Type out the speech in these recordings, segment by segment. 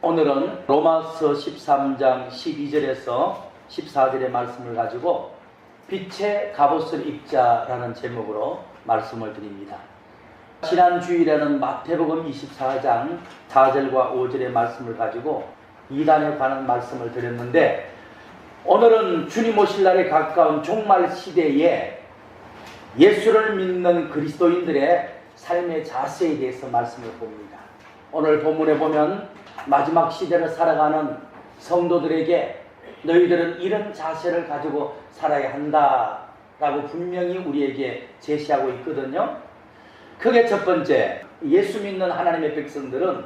오늘은 로마서 13장 12절에서 14절의 말씀을 가지고 빛의 갑옷을 입자라는 제목으로 말씀을 드립니다. 지난 주일에는 마태복음 24장 4절과 5절의 말씀을 가지고 이단에 관한 말씀을 드렸는데, 오늘은 주님 오실 날에 가까운 종말 시대에 예수를 믿는 그리스도인들의 삶의 자세에 대해서 말씀을 봅니다. 오늘 본문에 보면 마지막 시대를 살아가는 성도들에게 너희들은 이런 자세를 가지고 살아야 한다라고 분명히 우리에게 제시하고 있거든요. 그게 첫 번째, 예수 믿는 하나님의 백성들은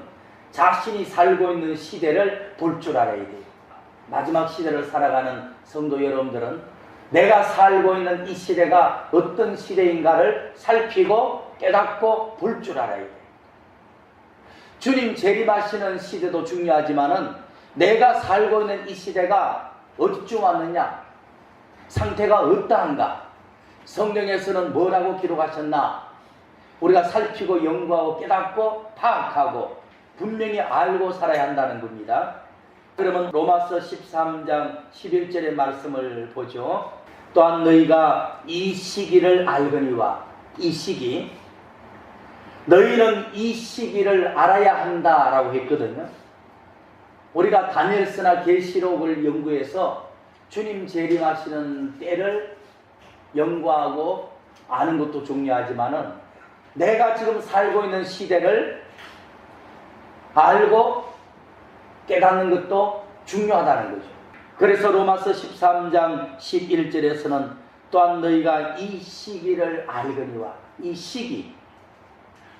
자신이 살고 있는 시대를 볼 줄 알아야 돼요. 마지막 시대를 살아가는 성도 여러분들은 내가 살고 있는 이 시대가 어떤 시대인가를 살피고 깨닫고 볼 줄 알아야 돼요. 주님 재림하시는 시대도 중요하지만은 내가 살고 있는 이 시대가 어디쯤 왔느냐, 상태가 어떠한가, 성경에서는 뭐라고 기록하셨나, 우리가 살피고 연구하고 깨닫고 파악하고 분명히 알고 살아야 한다는 겁니다. 그러면 로마서 13장 11절의 말씀을 보죠. 또한 너희가 이 시기를 알거니와, 이 시기, 너희는 이 시기를 알아야 한다라고 했거든요. 우리가 다니엘서나 계시록을 연구해서 주님 재림하시는 때를 연구하고 아는 것도 중요하지만은 내가 지금 살고 있는 시대를 알고 깨닫는 것도 중요하다는 거죠. 그래서 로마서 13장 11절에서는 또한 너희가 이 시기를 알거니와, 이 시기,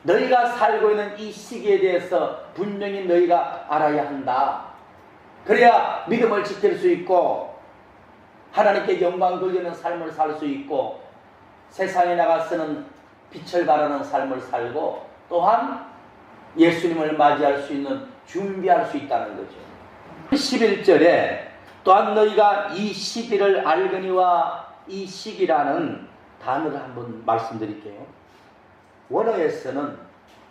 너희가 살고 있는 이 시기에 대해서 분명히 너희가 알아야 한다. 그래야 믿음을 지킬 수 있고 하나님께 영광 돌리는 삶을 살 수 있고 세상에 나가서는 빛을 발하는 삶을 살고 또한 예수님을 맞이할 수 있는 준비할 수 있다는 거죠. 11절에 또한 너희가 이 시기를 알거니와, 이 시기라는 단어를 한번 말씀드릴게요. 원어에서는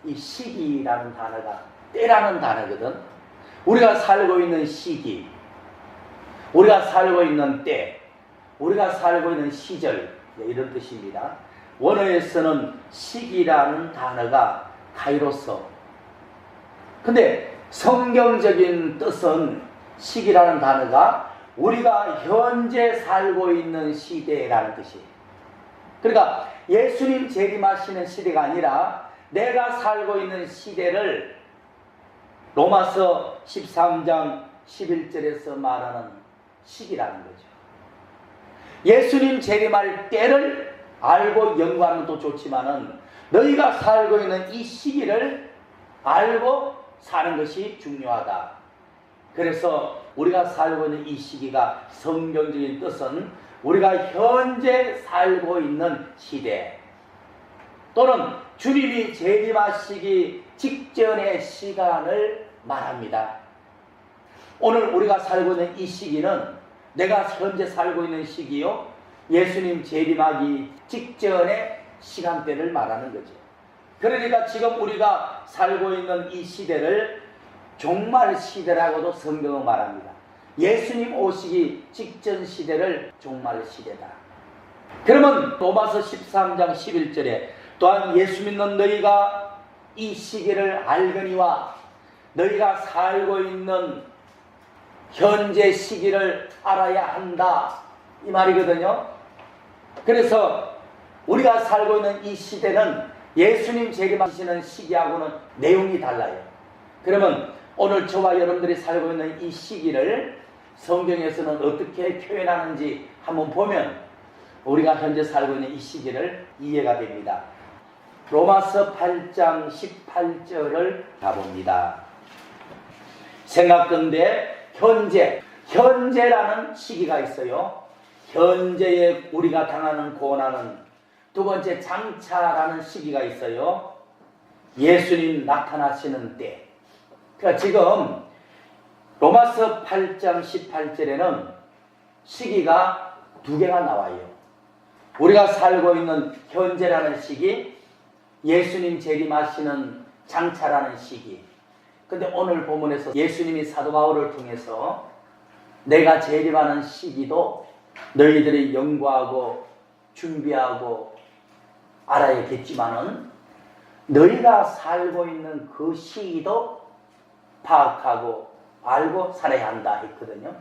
이 시기라는 단어가 때라는 단어거든. 우리가 살고 있는 시기, 우리가 살고 있는 때, 우리가 살고 있는 시절, 이런 뜻입니다. 원어에서는 시기라는 단어가 카이로스. 근데 성경적인 뜻은 시기라는 단어가 우리가 현재 살고 있는 시대라는 뜻이에요. 그러니까 예수님 재림하시는 시대가 아니라 내가 살고 있는 시대를 로마서 13장 11절에서 말하는 시기라는 거죠. 예수님 재림할 때를 알고 연구하는 것도 좋지만은 너희가 살고 있는 이 시기를 알고 사는 것이 중요하다. 그래서 우리가 살고 있는 이 시기가 성경적인 뜻은 우리가 현재 살고 있는 시대 또는 주님이 재림하시기 직전의 시간을 말합니다. 오늘 우리가 살고 있는 이 시기는 내가 현재 살고 있는 시기요, 예수님 재림하기 직전의 시간대를 말하는 거죠. 그러니까 지금 우리가 살고 있는 이 시대를 종말 시대라고도 성경은 말합니다. 예수님 오시기 직전 시대를 종말 시대다. 그러면 로마서 13장 11절에 또한 예수 믿는 너희가 이 시기를 알거니와, 너희가 살고 있는 현재 시기를 알아야 한다, 이 말이거든요. 그래서 우리가 살고 있는 이 시대는 예수님 재림하시는 시기하고는 내용이 달라요. 그러면 오늘 저와 여러분들이 살고 있는 이 시기를 성경에서는 어떻게 표현하는지 한번 보면 우리가 현재 살고 있는 이 시기를 이해가 됩니다. 로마서 8장 18절을 가봅니다. 생각건대 현재라는 시기가 있어요. 현재에 우리가 당하는 고난은, 두 번째 장차라는 시기가 있어요. 예수님 나타나시는 때. 그러니까 지금 로마서 8장 18절에는 시기가 두 개가 나와요. 우리가 살고 있는 현재라는 시기, 예수님 재림하시는 장차라는 시기, 근데 오늘 본문에서 예수님이 사도 바울을 통해서 내가 재림하는 시기도 너희들이 연구하고 준비하고 알아야겠지만은 너희가 살고 있는 그 시기도 파악하고 알고 살아야 한다 했거든요.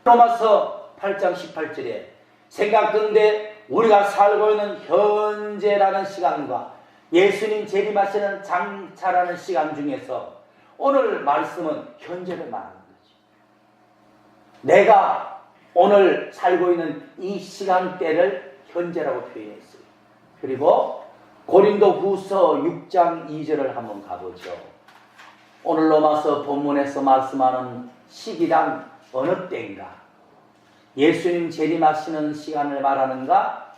로마서 8장 18절에 생각건대 우리가 살고 있는 현재라는 시간과 예수님 재림하시는 장차라는 시간 중에서 오늘 말씀은 현재를 말하는 거죠. 내가 오늘 살고 있는 이 시간대를 현재라고 표현했어요. 그리고 고린도후서 6장 2절을 한번 가보죠. 오늘 로마서 본문에서 말씀하는 시기란 어느 때인가? 예수님 재림하시는 시간을 말하는가?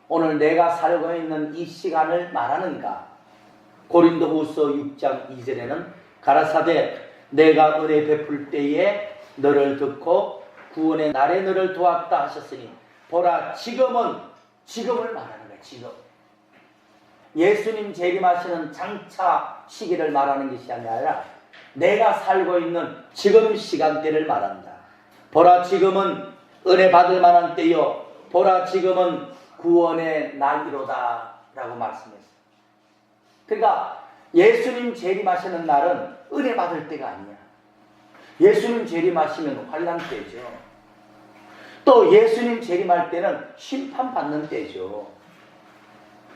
오늘 내가 살고 있는 이 시간을 말하는가? 고린도후서 6장 2절에는 가라사대 내가 은혜 베풀 때에 너를 듣고 구원의 날에 너를 도왔다 하셨으니 보라 지금을 말하는 거야. 지금 예수님 재림하시는 장차 시기를 말하는 것이 아니라 내가 살고 있는 지금 시간대를 말한다. 보라 지금은 은혜 받을 만한 때요 보라 지금은 구원의 날이로다 라고 말씀했어요. 그러니까 예수님 재림하시는 날은 은혜 받을 때가 아니야. 예수님 재림하시면 환난 때죠. 또 예수님 재림할 때는 심판받는 때죠.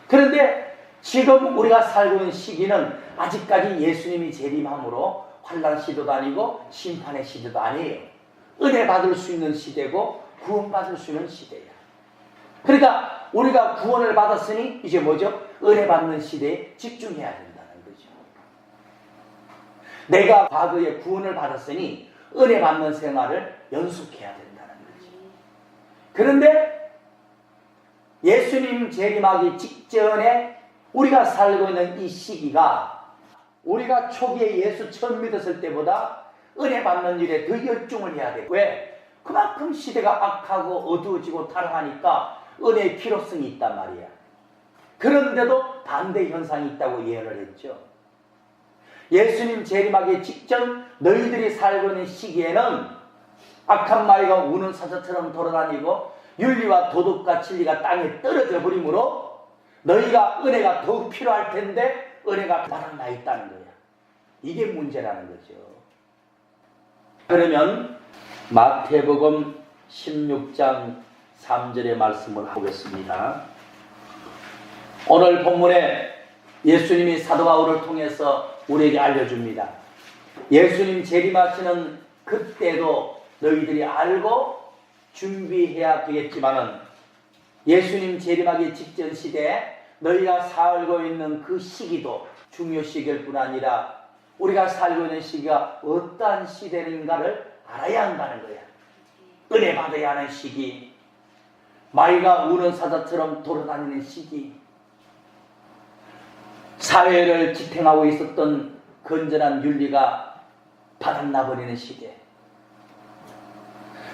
그런데 지금 우리가 살고 있는 시기는 아직까지 예수님이 재림함으로 환난 시대도 아니고 심판의 시대도 아니에요. 은혜 받을 수 있는 시대고 구원받을 수 있는 시대야. 그러니까 우리가 구원을 받았으니 이제 뭐죠? 은혜 받는 시대에 집중해야 된다는 거죠. 내가 과거에 구원을 받았으니 은혜 받는 생활을 연속해야 된다는 거죠. 그런데 예수님 재림하기 직전에 우리가 살고 있는 이 시기가 우리가 초기에 예수 처음 믿었을 때보다 은혜 받는 일에 더 열중을 해야 돼. 왜? 그만큼 시대가 악하고 어두워지고 타락하니까 은혜의 필요성이 있단 말이야. 그런데도 반대 현상이 있다고 예언을 했죠. 예수님 재림하기 직전 너희들이 살고 있는 시기에는 악한 마귀가 우는 사자처럼 돌아다니고 윤리와 도덕과 진리가 땅에 떨어져 버리므로 너희가 은혜가 더욱 필요할 텐데 은혜가 바닥나 있다는 거야. 이게 문제라는 거죠. 그러면 마태복음 16장 3절의 말씀을 보겠습니다. 오늘 본문에 예수님이 사도 바울을 통해서 우리에게 알려줍니다. 예수님 재림하시는 그때도 너희들이 알고 준비해야 되겠지만은 예수님 재림하기 직전 시대에 너희가 살고 있는 그 시기도 중요 시기일 뿐 아니라 우리가 살고 있는 시기가 어떠한 시대인가를 알아야 한다는 거야. 은혜 받아야 하는 시기, 마귀가 우는 사자처럼 돌아다니는 시기, 사회를 지탱하고 있었던 건전한 윤리가 바닥나버리는 시대,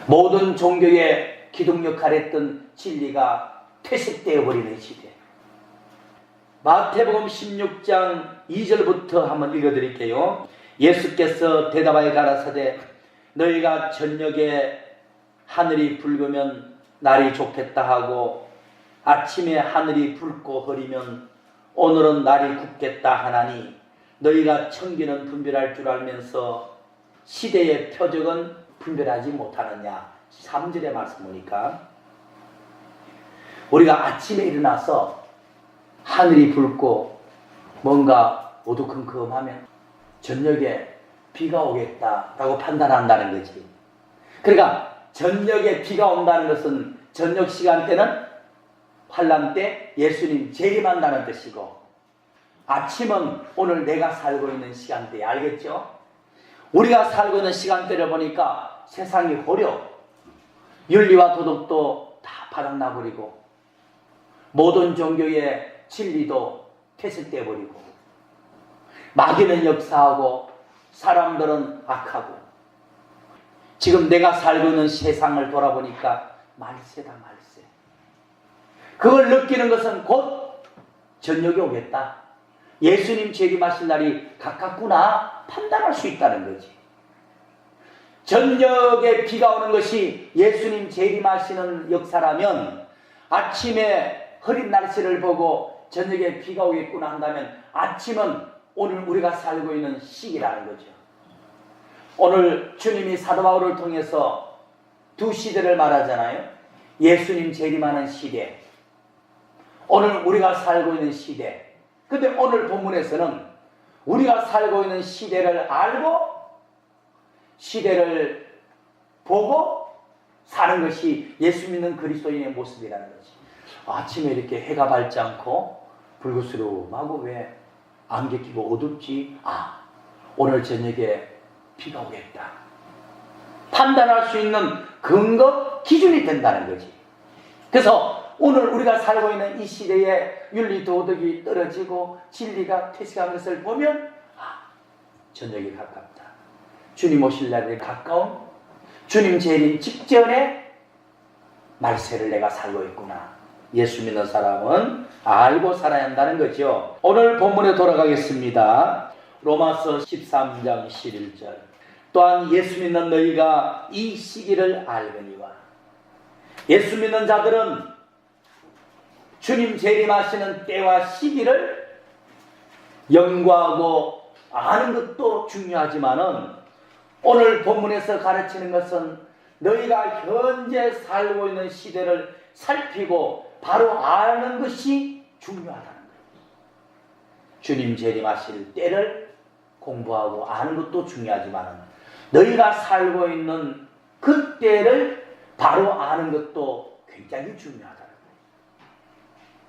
모든 종교의 기둥 역할을 했던 진리가 퇴색되어 버리는 시대. 마태복음 16장 2절부터 한번 읽어드릴게요. 예수께서 대답하여 가라사대 너희가 저녁에 하늘이 붉으면 날이 좋겠다 하고 아침에 하늘이 붉고 흐리면 오늘은 날이 굳겠다 하나니 너희가 청기는 분별할 줄 알면서 시대의 표적은 분별하지 못하느냐. 3절의 말씀 보니까 우리가 아침에 일어나서 하늘이 붉고 뭔가 어두컴컴하면 저녁에 비가 오겠다라고 판단한다는 거지. 그러니까 저녁에 비가 온다는 것은 저녁 시간대는 환난 때 예수님 재림한다는 뜻이고 아침은 오늘 내가 살고 있는 시간대. 알겠죠? 우리가 살고 있는 시간대를 보니까 세상이 호려, 윤리와 도덕도 다 바닥나버리고 모든 종교의 진리도 퇴색돼버리고 마귀는 역사하고 사람들은 악하고 지금 내가 살고 있는 세상을 돌아보니까 말세다 말세. 그걸 느끼는 것은 곧 저녁이 오겠다. 예수님 재림하실 날이 가깝구나 판단할 수 있다는 거지. 저녁에 비가 오는 것이 예수님 재림하시는 역사라면 아침에 흐린 날씨를 보고 저녁에 비가 오겠구나 한다면 아침은 오늘 우리가 살고 있는 시기라는 거죠. 오늘 주님이 사도 바울을 통해서 두 시대를 말하잖아요. 예수님 재림하는 시대, 오늘 우리가 살고 있는 시대. 근데 오늘 본문에서는 우리가 살고 있는 시대를 알고 시대를 보고 사는 것이 예수 믿는 그리스도인의 모습이라는 거지. 아침에 이렇게 해가 밝지 않고 불그스름하고 왜 안개 끼고 어둡지? 오늘 저녁에 비가 오겠다. 판단할 수 있는 근거, 기준이 된다는 거지. 그래서 오늘 우리가 살고 있는 이 시대에 윤리 도덕이 떨어지고 진리가 퇴색한 것을 보면 저녁이 가깝다. 주님 오실 날이 가까운 주님 재림 직전에 말세를 내가 살고 있구나. 예수 믿는 사람은 알고 살아야 한다는 거죠. 오늘 본문에 돌아가겠습니다. 로마서 13장 11절. 또한 예수 믿는 너희가 이 시기를 알거니와. 예수 믿는 자들은 주님 재림하시는 때와 시기를 연구하고 아는 것도 중요하지만은 오늘 본문에서 가르치는 것은 너희가 현재 살고 있는 시대를 살피고 바로 아는 것이 중요하다는 거예요. 주님 재림하실 때를 공부하고 아는 것도 중요하지만 너희가 살고 있는 그 때를 바로 아는 것도 굉장히 중요하다는 거예요.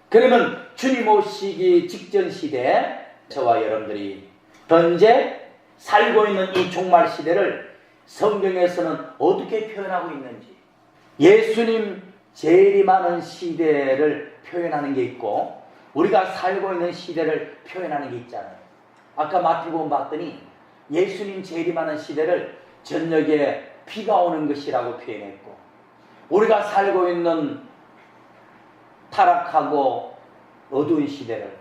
그러면 주님 오시기 직전 시대에 저와 여러분들이 현재 살고 있는 이 종말 시대를 성경에서는 어떻게 표현하고 있는지, 예수님 재림하는 시대를 표현하는 게 있고 우리가 살고 있는 시대를 표현하는 게 있잖아요. 아까 마태복음 봤더니 예수님 재림하는 시대를 저녁에 비가 오는 것이라고 표현했고 우리가 살고 있는 타락하고 어두운 시대를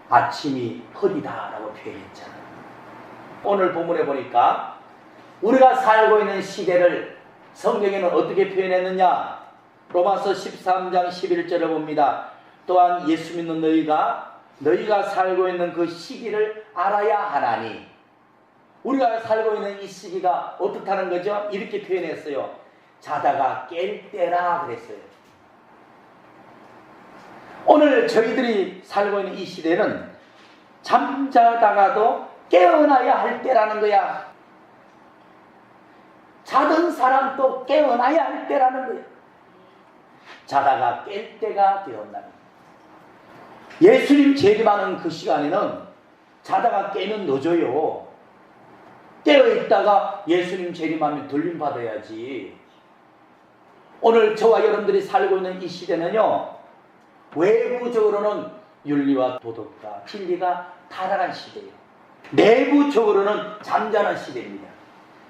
아침이 흐리다라고 표현했잖아요. 오늘 본문에 보니까 우리가 살고 있는 시대를 성경에는 어떻게 표현했느냐? 로마서 13장 11절을 봅니다. 또한 예수 믿는 너희가 살고 있는 그 시기를 알아야 하나니. 우리가 살고 있는 이 시기가 어떻다는 거죠? 이렇게 표현했어요. 자다가 깰 때라 그랬어요. 오늘 저희들이 살고 있는 이 시대는 잠자다가도 깨어나야 할 때라는 거야. 자던 사람도 깨어나야 할 때라는 거야. 자다가 깰 때가 되었나니. 예수님 재림하는 그 시간에는 자다가 깨면 늦어요. 깨어있다가 예수님 재림하면 돌림받아야지. 오늘 저와 여러분들이 살고 있는 이 시대는요, 외부적으로는 윤리와 도덕과 진리가 타락한 시대예요. 내부적으로는 잠자는 시대입니다.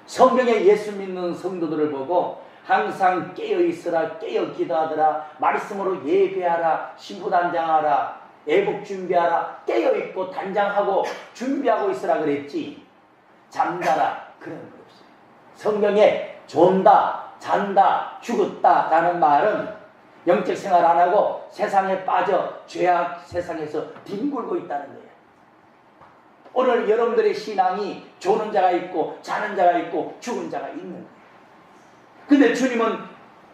성경에 예수 믿는 성도들을 보고 항상 깨어있으라, 깨어 기도하더라, 말씀으로 예배하라, 신부단장하라, 애복 준비하라, 깨어있고 단장하고 준비하고 있으라 그랬지. 잠자라 그런 거 없어요. 성경에 존다, 잔다, 죽었다 라는 말은 영적 생활 안 하고 세상에 빠져 죄악 세상에서 뒹굴고 있다는 거예요. 오늘 여러분들의 신앙이 조는 자가 있고 자는 자가 있고 죽은 자가 있는 거예요. 근데 주님은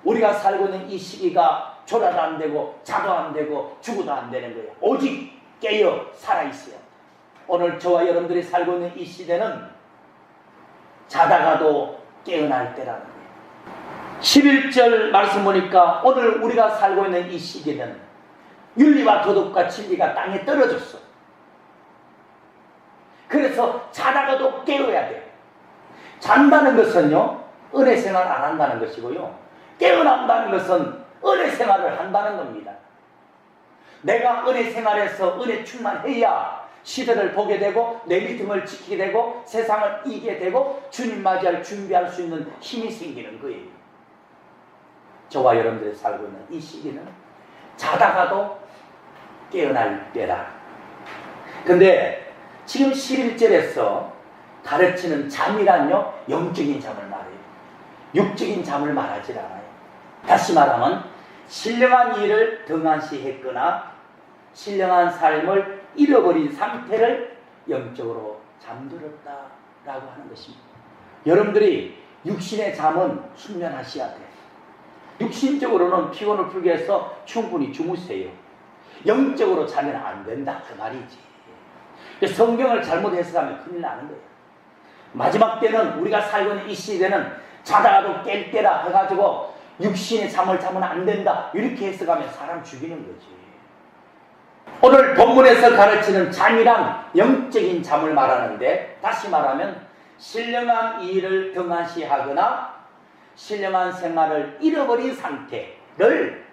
우리가 살고 있는 이 시기가 졸아도 안 되고 자도 안 되고 죽어도 안 되는 거예요. 오직 깨어 살아있어요. 오늘 저와 여러분들이 살고 있는 이 시대는 자다가도 깨어날 때라는 거예요. 11절 말씀 보니까 오늘 우리가 살고 있는 이 시기는 윤리와 도덕과 진리가 땅에 떨어졌어. 그래서 자다가도 깨어야 돼요. 잔다는 것은요, 은혜 생활 안 한다는 것이고요, 깨어난다는 것은 은혜 생활을 한다는 겁니다. 내가 은혜 생활에서 은혜 충만해야 시대를 보게 되고 내 믿음을 지키게 되고 세상을 이기게 되고 주님 맞이할 준비할 수 있는 힘이 생기는 거예요. 저와 여러분들이 살고 있는 이 시기는 자다가도 깨어날 때라. 근데 지금 11절에서 가르치는 잠이란요, 영적인 잠을 말해요. 육적인 잠을 말하지 않아요. 다시 말하면 신령한 일을 등한시했거나 신령한 삶을 잃어버린 상태를 영적으로 잠들었다라고 하는 것입니다. 여러분들이 육신의 잠은 숙면하셔야 돼요. 육신적으로는 피곤을 풀기 위해서 충분히 주무세요. 영적으로 자면 안 된다 그 말이지. 성경을 잘못 해석하면 큰일 나는 거예요. 마지막 때는 우리가 살고 있는 이 시대는 자다가도 깰 때라 해가지고 육신의 잠을 자면 안 된다 이렇게 해석하면 사람 죽이는 거지. 오늘 본문에서 가르치는 잠이란 영적인 잠을 말하는데, 다시 말하면 신령한 일을 등한시하거나 신령한 생활을 잃어버린 상태를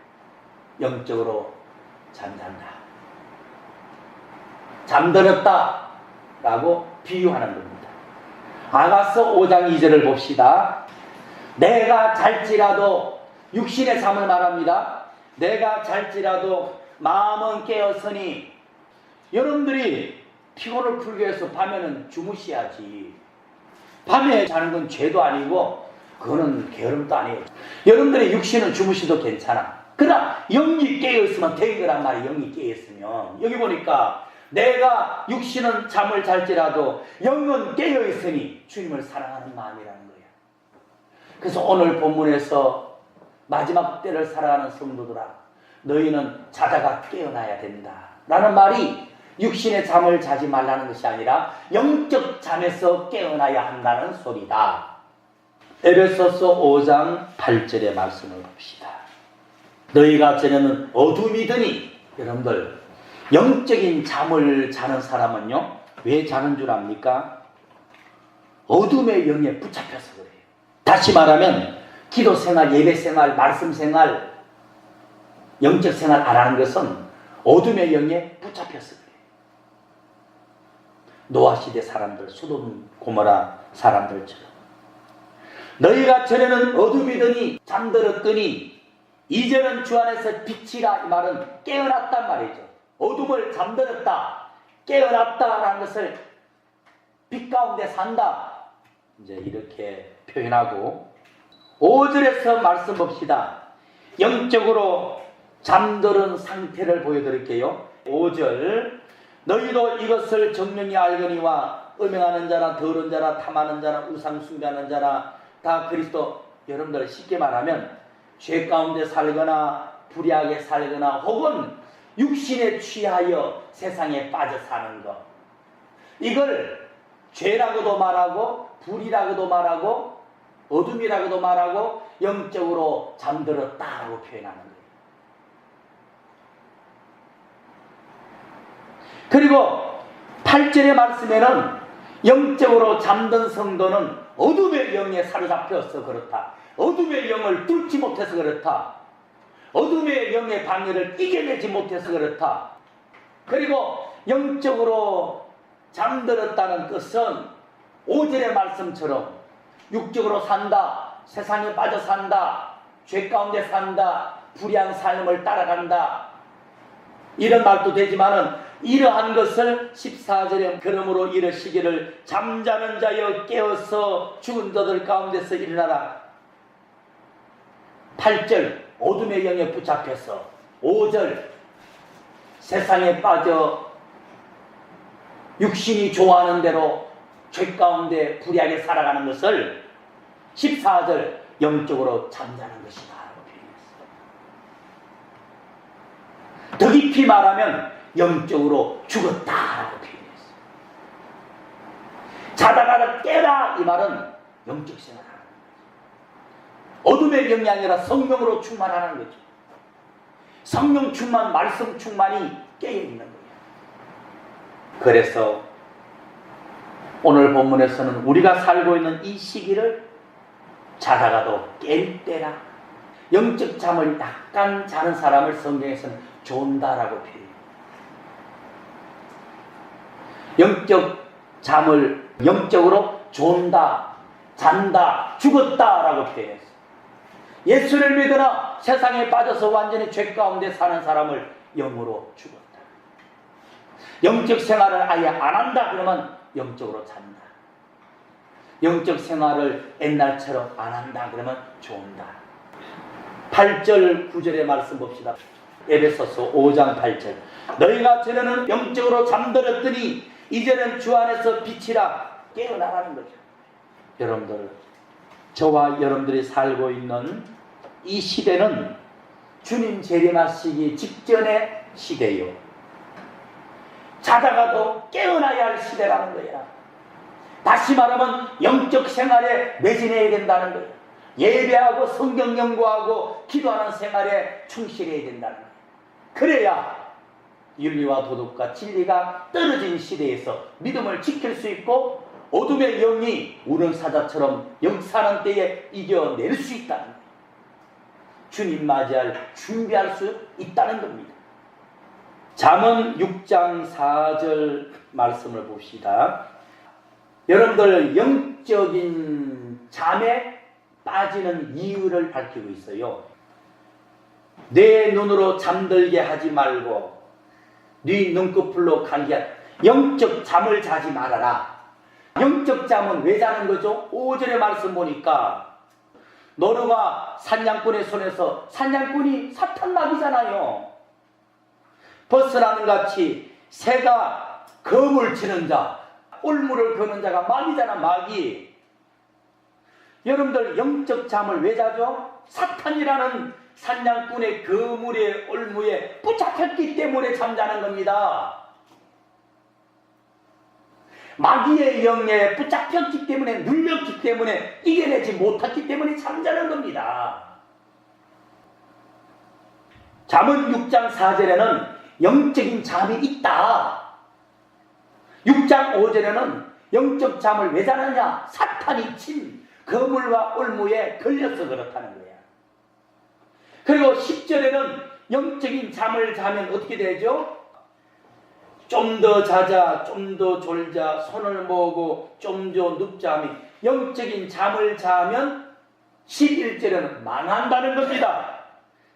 영적으로 잠잔다, 잠들었다 라고 비유하는 겁니다. 아가서 5장 2절을 봅시다. 내가 잘지라도, 육신의 잠을 말합니다. 내가 잘지라도 마음은 깨었으니, 여러분들이 피곤을 풀기 위해서 밤에는 주무셔야지. 밤에 자는 건 죄도 아니고 그거는 게으름도 아니에요. 여러분들의 육신은 주무셔도 괜찮아. 그러나 영이 깨어있으면 된 거란 말이에요. 영이 깨어있으면. 여기 보니까 내가 육신은 잠을 잘지라도 영은 깨어있으니 주님을 사랑하는 마음이라는 거예요. 그래서 오늘 본문에서 마지막 때를 살아가는 성도들아, 너희는 자다가 깨어나야 된다 라는 말이 육신의 잠을 자지 말라는 것이 아니라 영적 잠에서 깨어나야 한다는 소리다. 에베소서 5장 8절의 말씀을 봅시다. 너희가 전에는 어둠이더니, 여러분들 영적인 잠을 자는 사람은요 왜 자는 줄 압니까? 어둠의 영에 붙잡혀서 그래요. 다시 말하면 기도생활, 예배생활, 말씀생활, 영적생활 안 하는 것은 어둠의 영에 붙잡혀서 그래요. 노아시대 사람들, 소돔 고모라 사람들처럼. 너희가 전에는 어둠이더니 잠들었더니 이제는 주 안에서 빛이라, 이 말은 깨어났단 말이죠. 어둠을 잠들었다, 깨어났다라는 것을 빛 가운데 산다, 이제 이렇게 표현하고, 5절에서 말씀 봅시다. 영적으로 잠들은 상태를 보여드릴게요. 5절, 너희도 이것을 정령이 알거니와 음행하는 자나 더러운 자나 탐하는 자나 우상 숭배하는 자나 다 그리스도. 여러분들 쉽게 말하면 죄 가운데 살거나 불의하게 살거나 혹은 육신에 취하여 세상에 빠져 사는 것, 이걸 죄라고도 말하고 불이라고도 말하고 어둠이라고도 말하고 영적으로 잠들었다라고 표현하는 거예요. 그리고 8절의 말씀에는 영적으로 잠든 성도는 어둠의 영에 사로잡혀서 그렇다, 어둠의 영을 뚫지 못해서 그렇다, 어둠의 영의 방해를 이겨내지 못해서 그렇다. 그리고 영적으로 잠들었다는 것은 5절의 말씀처럼 육적으로 산다, 세상에 빠져 산다, 죄 가운데 산다, 불의한 삶을 따라간다, 이런 말도 되지만은 이러한 것을 14절에 그러므로 이르시기를 잠자는 자여 깨어서 죽은 자들 가운데서 일어나라. 8절 어둠의 영에 붙잡혀서, 5절 세상에 빠져 육신이 좋아하는 대로 죄 가운데 불의하게 살아가는 것을 14절 영적으로 잠자는 것이다 라고 표현했어요. 더 깊이 말하면 영적으로 죽었다라고 표현했어요. 자다가 깨라, 이 말은 영적 생활하는 거죠. 어둠의 영이 아니라 성령으로 충만하는 거죠. 성령 충만, 말씀 충만이 깨어있는 거예요. 그래서 오늘 본문에서는 우리가 살고 있는 이 시기를 자다가도 깰 때라, 영적 잠을 약간 자는 사람을 성경에서는 존다라고 표현해요. 영적 잠을 영적으로 존다, 잔다, 죽었다라고 표현했어요. 예수를 믿으나 세상에 빠져서 완전히 죄 가운데 사는 사람을 영으로 죽었다. 영적 생활을 아예 안 한다 그러면 영적으로 잔다. 영적 생활을 옛날처럼 안 한다 그러면 좋은다. 8절 9절의 말씀 봅시다. 에베소서 5장 8절. 너희가 전에는 영적으로 잠들었더니 이제는 주 안에서 빛이라 깨어나라는 거죠. 여러분들, 저와 여러분들이 살고 있는 이 시대는 주님 재림하시기 직전의 시대요. 자다가도 깨어나야 할 시대라는 거야. 다시 말하면 영적 생활에 매진해야 된다는 거야. 예배하고 성경 연구하고 기도하는 생활에 충실해야 된다는 거야. 그래야 윤리와 도덕과 진리가 떨어진 시대에서 믿음을 지킬 수 있고 어둠의 영이 우는 사자처럼 역사하는 때에 이겨낼 수 있다는 거예요. 주님 맞이할 준비할 수 있다는 겁니다. 잠언 6장 4절 말씀을 봅시다. 여러분들 영적인 잠에 빠지는 이유를 밝히고 있어요. 내 눈으로 잠들게 하지 말고 네 눈꺼풀로 감기하라. 영적 잠을 자지 말아라. 영적 잠은 왜 자는 거죠? 5절의 말씀 보니까 노루가 사냥꾼의 손에서, 사냥꾼이 사탄마귀잖아요. 벗어나는 같이 새가 거물 치는 자, 올무를 거는 자가 마귀잖아, 마귀. 여러분들 영적 잠을 왜 자죠? 사탄이라는 사냥꾼의 거물의 올무에 붙잡혔기 때문에 잠자는 겁니다. 마귀의 영에 붙잡혔기 때문에, 눌렸기 때문에, 이겨내지 못했기 때문에 잠자는 겁니다. 잠언 6장 4절에는 영적인 잠이 있다. 6장 5절에는 영적 잠을 왜 자느냐? 사탄이 친 거물과 올무에 걸려서 그렇다는 거야. 그리고 10절에는 영적인 잠을 자면 어떻게 되죠? 좀 더 자자, 좀 더 졸자, 손을 모으고 좀 더 눕자 하며 영적인 잠을 자면 11절에는 망한다는 겁니다.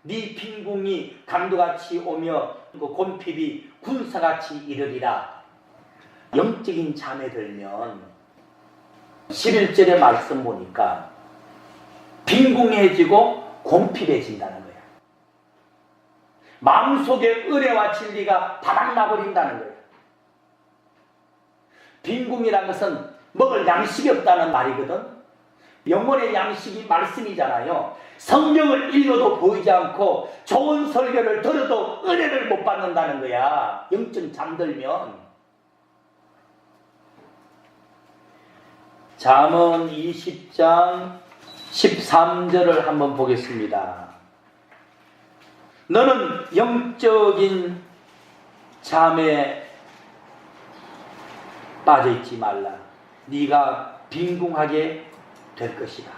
네 빈궁이 강도같이 오며 곰핍이 군사같이 이르리라. 영적인 잠에 들면 11절의 말씀 보니까 빈궁해지고 곰핍해진다는 거예요. 마음속에 은혜와 진리가 바닥나버린다는 거예요. 빈궁이라는 것은 먹을 양식이 없다는 말이거든. 영혼의 양식이 말씀이잖아요. 성경을 읽어도 보이지 않고 좋은 설교를 들어도 은혜를 못 받는다는 거야. 영적 잠들면. 잠언 20장 13절을 한번 보겠습니다. 너는 영적인 잠에 빠져있지 말라. 네가 빈궁하게 될 것이다.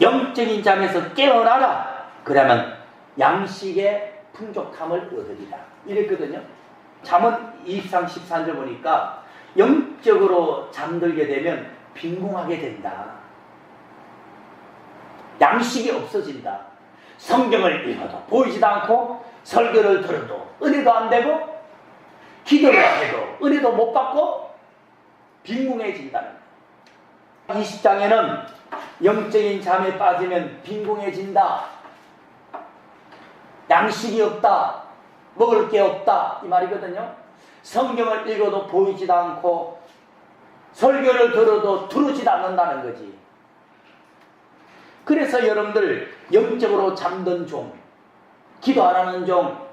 영적인 잠에서 깨어나라. 그러면 양식의 풍족함을 얻으리라. 이랬거든요. 잠언 23, 13절 보니까 영적으로 잠들게 되면 빈궁하게 된다. 양식이 없어진다. 성경을 읽어도 보이지도 않고 설교를 들어도 은혜도 안 되고 기도를 해도 은혜도 못 받고 빈궁해진다는 거예요. 20장에는 영적인 잠에 빠지면 빈궁해진다. 양식이 없다. 먹을 게 없다. 이 말이거든요. 성경을 읽어도 보이지도 않고 설교를 들어도 들어지도 않는다는 거지. 그래서 여러분들 영적으로 잠든 종, 기도 안 하는 종,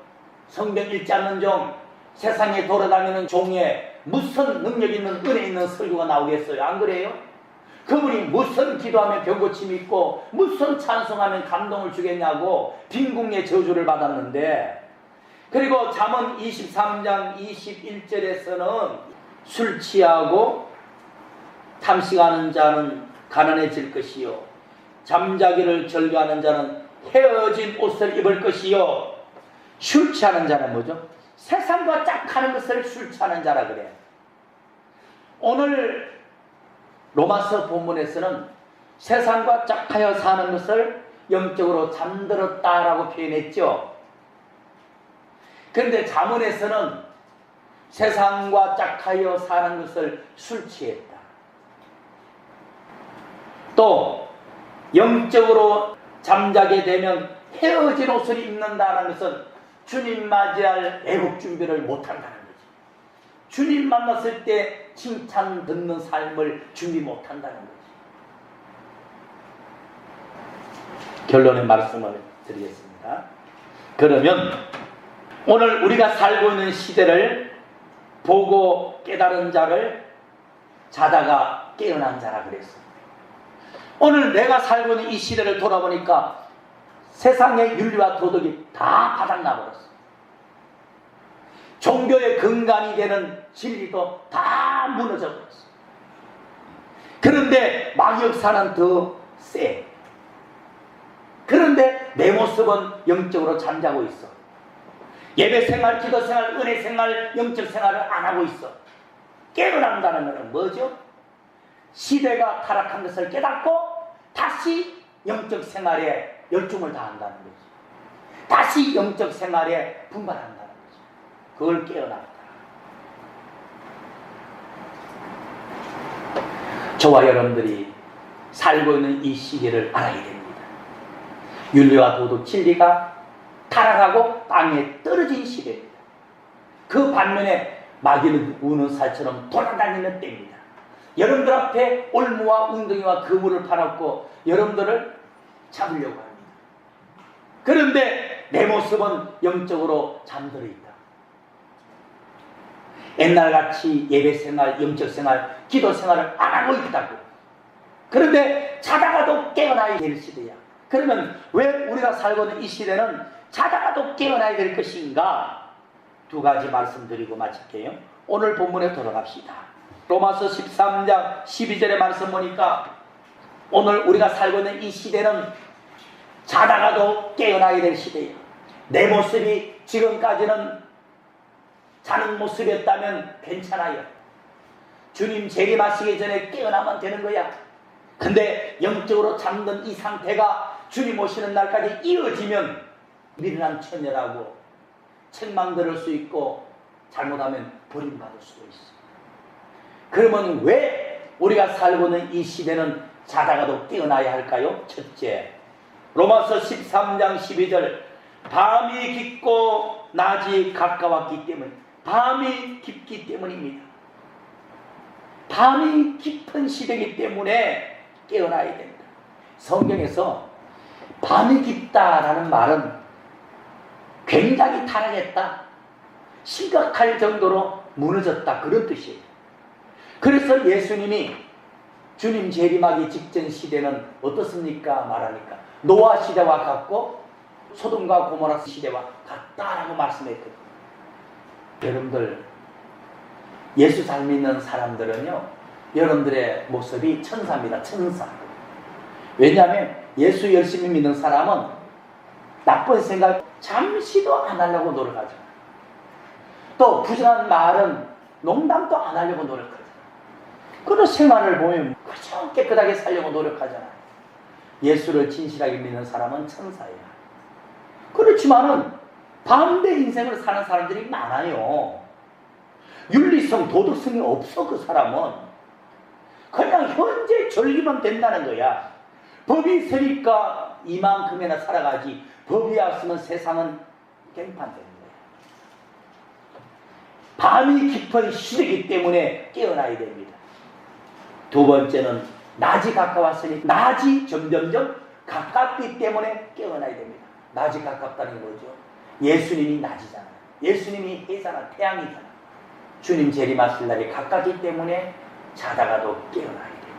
성경 읽지 않는 종, 세상에 돌아다니는 종에 무슨 능력 있는 은혜 있는 설교가 나오겠어요? 안 그래요? 그분이 무슨 기도하면 병고침이 있고 무슨 찬송하면 감동을 주겠냐고 빈궁의 저주를 받았는데, 그리고 잠언 23장 21절에서는 술 취하고 탐식하는 자는 가난해질 것이요 잠자기를 즐겨하는 자는 헤어진 옷을 입을 것이요. 술 취하는 자는 뭐죠? 세상과 짝하는 것을 술 취하는 자라 그래. 오늘 로마서 본문에서는 세상과 짝하여 사는 것을 영적으로 잠들었다라고 표현했죠. 그런데 잠언에서는 세상과 짝하여 사는 것을 술 취했다. 또 영적으로 잠자게 되면 헤어진 옷을 입는다는 것은 주님 맞이할 애국 준비를 못한다는 거지. 주님 만났을 때 칭찬 듣는 삶을 준비 못한다는 거지. 결론의 말씀을 드리겠습니다. 그러면 오늘 우리가 살고 있는 시대를 보고 깨달은 자를 자다가 깨어난 자라 그랬어. 오늘 내가 살고 있는 이 시대를 돌아보니까 세상의 윤리와 도덕이 다 바닥나버렸어. 종교의 근간이 되는 진리도 다 무너져버렸어. 그런데 마귀역사는 더 세. 그런데 내 모습은 영적으로 잠자고 있어. 예배생활, 기도생활, 은혜생활, 영적생활을 안 하고 있어. 깨어난다는 것은 뭐죠? 시대가 타락한 것을 깨닫고 다시 영적생활에 열중을 다한다는 거지. 다시 영적생활에 분발한다는 거지. 그걸 깨어났다. 저와 여러분들이 살고 있는 이 시기를 알아야 됩니다. 윤리와 도덕 진리가 타락하고 땅에 떨어진 시대입니다. 그 반면에 마귀는 우는 살처럼 돌아다니는 때입니다. 여러분들 앞에 올무와 웅덩이와 그물을 파놓고 여러분들을 잡으려고 합니다. 그런데 내 모습은 영적으로 잠들어 있다. 옛날같이 예배생활, 영적생활, 기도생활을 안 하고 있다고. 그런데 자다가도 깨어나야 될 시대야. 그러면 왜 우리가 살고 있는 이 시대는 자다가도 깨어나야 될 것인가? 두 가지 말씀드리고 마칠게요. 오늘 본문에 돌아갑시다. 로마서 13장 12절의 말씀 보니까 오늘 우리가 살고 있는 이 시대는 자다가도 깨어나야 될 시대예요. 내 모습이 지금까지는 자는 모습이었다면 괜찮아요. 주님 재림하시기 전에 깨어나면 되는 거야. 근데 영적으로 잠든 이 상태가 주님 오시는 날까지 이어지면 미련한 처녀라고 책망들을 수 있고 잘못하면 버림받을 수도 있어. 그러면 왜 우리가 살고 있는 이 시대는 자다가도 깨어나야 할까요? 첫째, 로마서 13장 12절 밤이 깊고 낮이 가까웠기 때문, 밤이 깊기 때문입니다. 밤이 깊은 시대이기 때문에 깨어나야 됩니다. 성경에서 밤이 깊다라는 말은 굉장히 타락했다, 심각할 정도로 무너졌다, 그런 뜻이에요. 그래서 예수님이 주님 재림하기 직전 시대는 어떻습니까? 말하니까 노아 시대와 같고 소돔과 고모라 시대와 같다라고 말씀했거든요. 여러분들, 예수 잘 믿는 사람들은요, 여러분들의 모습이 천사입니다. 천사. 왜냐하면 예수 열심히 믿는 사람은 나쁜 생각 잠시도 안 하려고 노력하잖아요. 또 부정한 말은 농담도 안 하려고 노력하잖아요. 그런 생활을 보면 그저 깨끗하게 살려고 노력하잖아요. 예수를 진실하게 믿는 사람은 천사예요. 그렇지만은 반대 인생을 사는 사람들이 많아요. 윤리성, 도덕성이 없어. 그 사람은 그냥 현재 즐기면 된다는 거야. 법이 있으니까 이만큼이나 살아가지, 법이 없으면 세상은 깽판되는 거야. 밤이 깊은 시대이기 때문에 깨어나야 됩니다. 두 번째는 낮이 가까웠으니 낮이 점점점 가깝기 때문에 깨어나야 됩니다. 낮이 가깝다는 게 뭐죠? 예수님이 낮이잖아요. 예수님이 해잖아, 태양이잖아. 주님 재림하실 날이 가깝기 때문에 자다가도 깨어나야 돼요.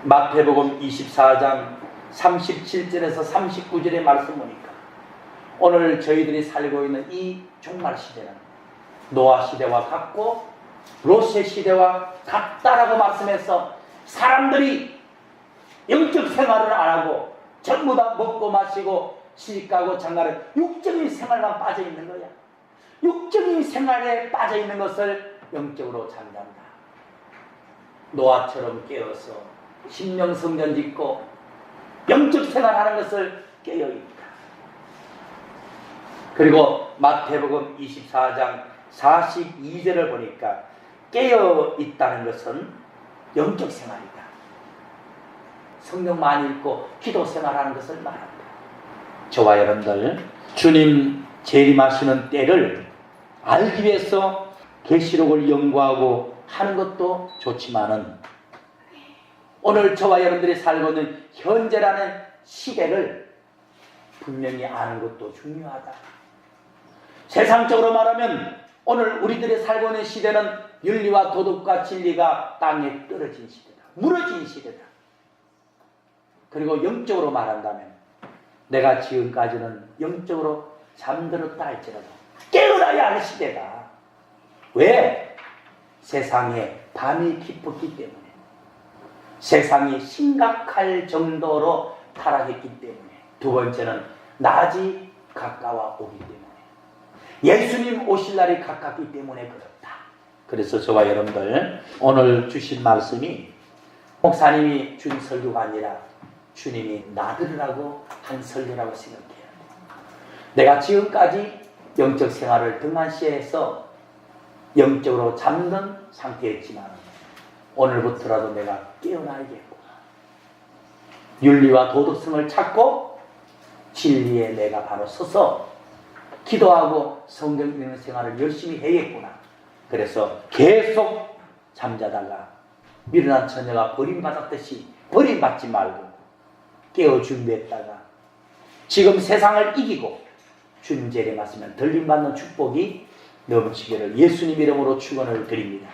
마태복음 24장 37절에서 39절의 말씀 보니까 오늘 저희들이 살고 있는 이 종말 시대는 노아 시대와 같고 롯의 시대와 같다라고 말씀해서 사람들이 영적 생활을 안 하고 전부 다 먹고 마시고 시집가고 장가를 육적인 생활만 빠져 있는 거야. 육적인 생활에 빠져 있는 것을 영적으로 잠잠다. 노아처럼 깨어서 심령 성전 짓고 영적 생활하는 것을 깨어있다. 그리고 마태복음 24장 42절을 보니까 깨어 있다는 것은 영적 생활이다. 성경 많이 읽고 기도 생활하는 것을 말합니다. 저와 여러분들 주님 재림하시는 때를 알기 위해서 계시록을 연구하고 하는 것도 좋지만은 오늘 저와 여러분들이 살고 있는 현재라는 시대를 분명히 아는 것도 중요하다. 세상적으로 말하면 오늘 우리들이 살고 있는 시대는 윤리와 도덕과 진리가 땅에 떨어진 시대다. 무너진 시대다. 그리고 영적으로 말한다면 내가 지금까지는 영적으로 잠들었다 할지라도 깨어나야 할 시대다. 왜? 세상에 밤이 깊었기 때문에, 세상이 심각할 정도로 타락했기 때문에, 두 번째는 낮이 가까워 오기 때문에, 예수님 오실 날이 가깝기 때문에 그렇다. 그래서 저와 여러분들 오늘 주신 말씀이 목사님이 준 설교가 아니라 주님이 나들으라고 한 설교라고 생각해야 돼. 내가 지금까지 영적 생활을 등한시해서 영적으로 잠든 상태였지만 오늘부터라도 내가 깨어나야겠구나. 윤리와 도덕성을 찾고 진리에 내가 바로 서서 기도하고 성경 읽는 생활을 열심히 해야겠구나. 그래서 계속 잠자다가 미련한 처녀가 버림받았듯이 버림받지 말고 깨어 준비했다가 지금 세상을 이기고 주님 재림하시면 들림받는 축복이 넘치기를 예수님 이름으로 축원을 드립니다.